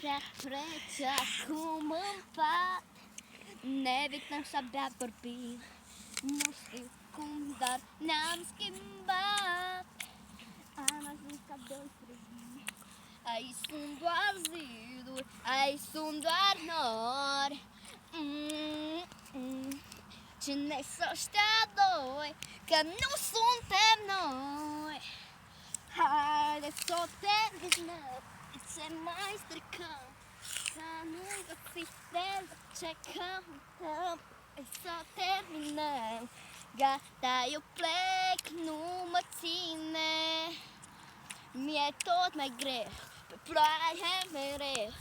noaptea trece acum în pat. Ne evităm și abia vorbim. Nu știu cum, dar ne-am schimbat. Am ajuns ca doi străini. Aici sunt doar ziduri, aici sunt doar nori. Cine să ăștia doi, că nu suntem noi. Haideți să o terminăm, ce mai stricăm, să nu găsim de ce căutăm. Să terminăm, gata, eu plec, nu mă ține. Mi-e tot mai greu, pe ploaie mereu,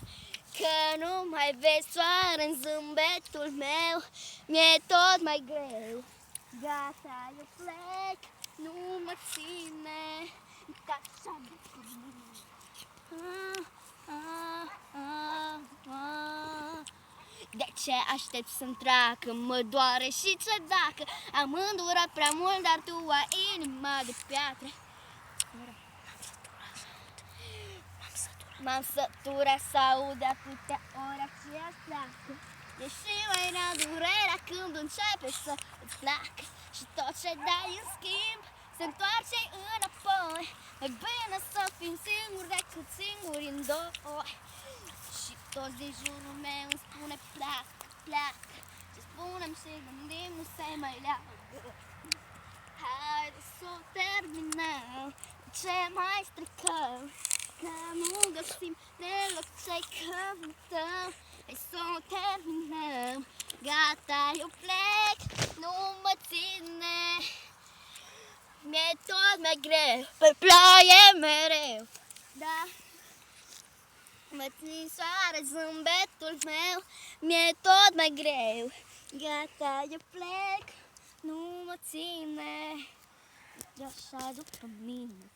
că nu mai vezi soare în zâmbetul meu. Mi-e tot mai greu, gata, eu plec, nu mă ține, ca așa de frumos. De ce aștept să-mi treacă? Mă doare și ce dacă am îndurat prea mult, dar tu ai inima de piatră. M-am săturat să aud de atâtea ori aceeași placă. E și mai rea durerea când începe să îți placă. Și tot ce dai în schimb se întoarce înapoi. Mai bine să fim singuri decât singuri în doi. Și toți din jurul meu îmi spune pleacă, pleacă. Ce spunem și gândim nu se mai leagă. Haide să o terminăm, ce mai stricăm, că nu găsim deloc ce-i căutăm. Hai să o terminăm, gata, eu plec, nu mă ține. Mi-e tot mai greu, pe ploaie mereu. Da, mă țin soare zâmbetul meu. Mi-e tot mai greu, gata, eu plec, nu mă ține. De așa după mine.